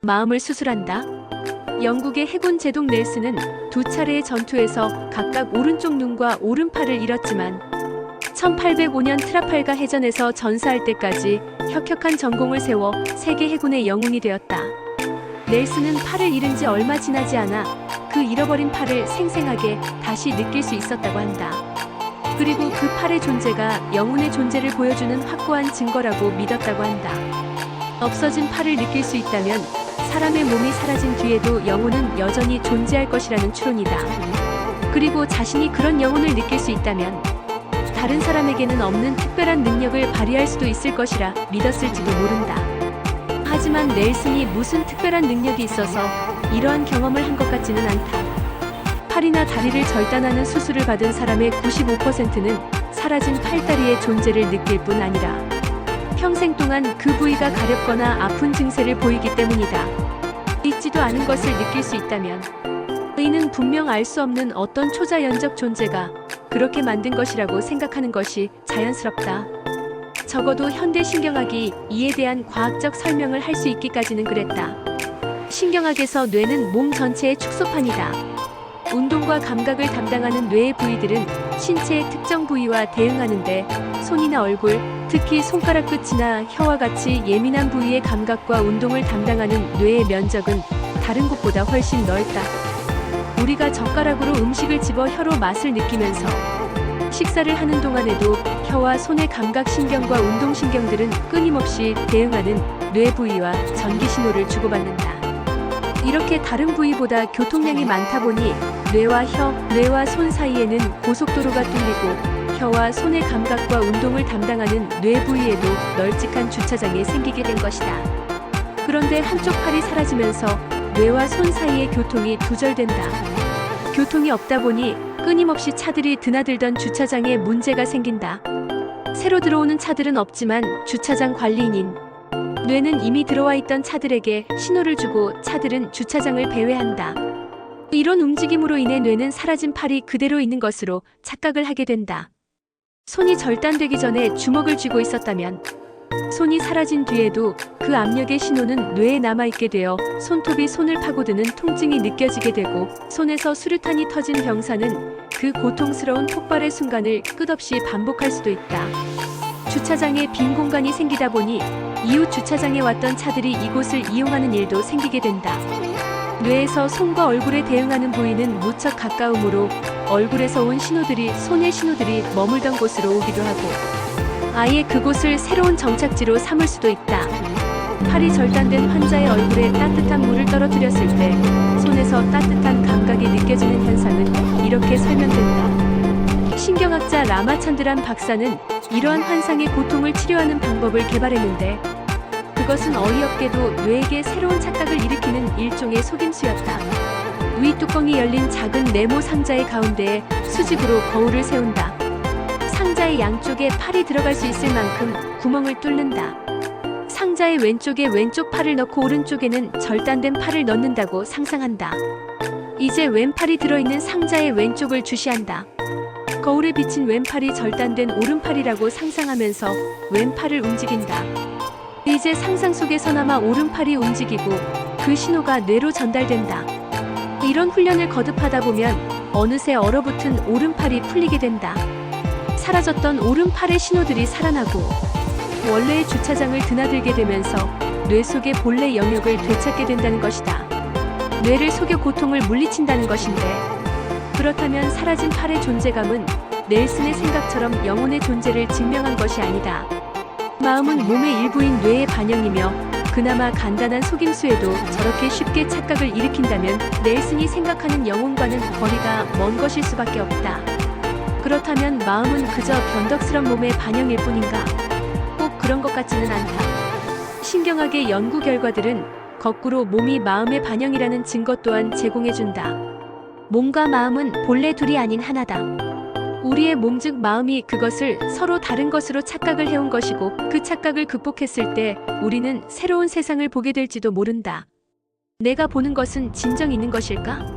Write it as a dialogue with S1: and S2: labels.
S1: 마음을 수술한다. 영국의 해군 제독 넬슨은 두 차례의 전투에서 각각 오른쪽 눈과 오른팔을 잃었지만 1805년 트라팔가 해전에서 전사할 때까지 혁혁한 전공을 세워 세계 해군의 영웅이 되었다. 넬슨은 팔을 잃은 지 얼마 지나지 않아 그 잃어버린 팔을 생생하게 다시 느낄 수 있었다고 한다. 그리고 그 팔의 존재가 영혼의 존재를 보여주는 확고한 증거라고 믿었다고 한다. 없어진 팔을 느낄 수 있다면 사람의 몸이 사라진 뒤에도 영혼은 여전히 존재할 것이라는 추론이다. 그리고 자신이 그런 영혼을 느낄 수 있다면 다른 사람에게는 없는 특별한 능력을 발휘할 수도 있을 것이라 믿었을지도 모른다. 하지만 넬슨이 무슨 특별한 능력이 있어서 이러한 경험을 한 것 같지는 않다. 팔이나 다리를 절단하는 수술을 받은 사람의 95%는 사라진 팔다리의 존재를 느낄 뿐 아니라 평생 동안 그 부위가 가렵거나 아픈 증세를 보이기 때문이다. 있지도 않은 것을 느낄 수 있다면 이는 분명 알 수 없는 어떤 초자연적 존재가 그렇게 만든 것이라고 생각하는 것이 자연스럽다. 적어도 현대 신경학이 이에 대한 과학적 설명을 할 수 있기까지는 그랬다. 신경학에서 뇌는 몸 전체의 축소판이다. 운동과 감각을 담당하는 뇌의 부위들은 신체의 특정 부위와 대응하는데 손이나 얼굴, 특히 손가락 끝이나 혀와 같이 예민한 부위의 감각과 운동을 담당하는 뇌의 면적은 다른 곳보다 훨씬 넓다. 우리가 젓가락으로 음식을 집어 혀로 맛을 느끼면서 식사를 하는 동안에도 혀와 손의 감각신경과 운동신경들은 끊임없이 대응하는 뇌 부위와 전기신호를 주고받는다. 이렇게 다른 부위보다 교통량이 많다 보니 뇌와 혀, 뇌와 손 사이에는 고속도로가 뚫리고 혀와 손의 감각과 운동을 담당하는 뇌 부위에도 널찍한 주차장이 생기게 된 것이다. 그런데 한쪽 팔이 사라지면서 뇌와 손 사이의 교통이 두절된다. 교통이 없다 보니 끊임없이 차들이 드나들던 주차장에 문제가 생긴다. 새로 들어오는 차들은 없지만 주차장 관리인인 뇌는 이미 들어와 있던 차들에게 신호를 주고 차들은 주차장을 배회한다. 이런 움직임으로 인해 뇌는 사라진 팔이 그대로 있는 것으로 착각을 하게 된다. 손이 절단되기 전에 주먹을 쥐고 있었다면 손이 사라진 뒤에도 그 압력의 신호는 뇌에 남아있게 되어 손톱이 손을 파고드는 통증이 느껴지게 되고 손에서 수류탄이 터진 병사는 그 고통스러운 폭발의 순간을 끝없이 반복할 수도 있다. 주차장에 빈 공간이 생기다 보니 이웃 주차장에 왔던 차들이 이곳을 이용하는 일도 생기게 된다. 뇌에서 손과 얼굴에 대응하는 부위는 무척 가까우므로 얼굴에서 온 신호들이 손의 신호들이 머물던 곳으로 오기도 하고 아예 그곳을 새로운 정착지로 삼을 수도 있다. 팔이 절단된 환자의 얼굴에 따뜻한 물을 떨어뜨렸을 때 손에서 따뜻한 감각이 느껴지는 현상은 이렇게 설명된다. 신경학자 라마찬드란 박사는 이러한 환상의 고통을 치료하는 방법을 개발했는데 그것은 어이없게도 뇌에게 새로운 착각을 일으키는 일종의 속임수였다. 위 뚜껑이 열린 작은 네모 상자의 가운데에 수직으로 거울을 세운다. 상자의 양쪽에 팔이 들어갈 수 있을 만큼 구멍을 뚫는다. 상자의 왼쪽에 왼쪽 팔을 넣고 오른쪽에는 절단된 팔을 넣는다고 상상한다. 이제 왼팔이 들어있는 상자의 왼쪽을 주시한다. 거울에 비친 왼팔이 절단된 오른팔이라고 상상하면서 왼팔을 움직인다. 이제 상상 속에서나마 오른팔이 움직이고 그 신호가 뇌로 전달된다. 이런 훈련을 거듭하다 보면 어느새 얼어붙은 오른팔이 풀리게 된다. 사라졌던 오른팔의 신호들이 살아나고 원래의 주차장을 드나들게 되면서 뇌 속의 본래 영역을 되찾게 된다는 것이다. 뇌를 속여 고통을 물리친다는 것인데 그렇다면 사라진 팔의 존재감은 넬슨의 생각처럼 영혼의 존재를 증명한 것이 아니다. 마음은 몸의 일부인 뇌의 반영이며 그나마 간단한 속임수에도 저렇게 쉽게 착각을 일으킨다면 넬슨이 생각하는 영혼과는 거리가 먼 것일 수밖에 없다. 그렇다면 마음은 그저 변덕스런 몸의 반영일 뿐인가? 꼭 그런 것 같지는 않다. 신경학의 연구 결과들은 거꾸로 몸이 마음의 반영이라는 증거 또한 제공해준다. 몸과 마음은 본래 둘이 아닌 하나다. 우리의 몸 즉 마음이 그것을 서로 다른 것으로 착각을 해온 것이고 그 착각을 극복했을 때 우리는 새로운 세상을 보게 될지도 모른다. 내가 보는 것은 진정 있는 것일까?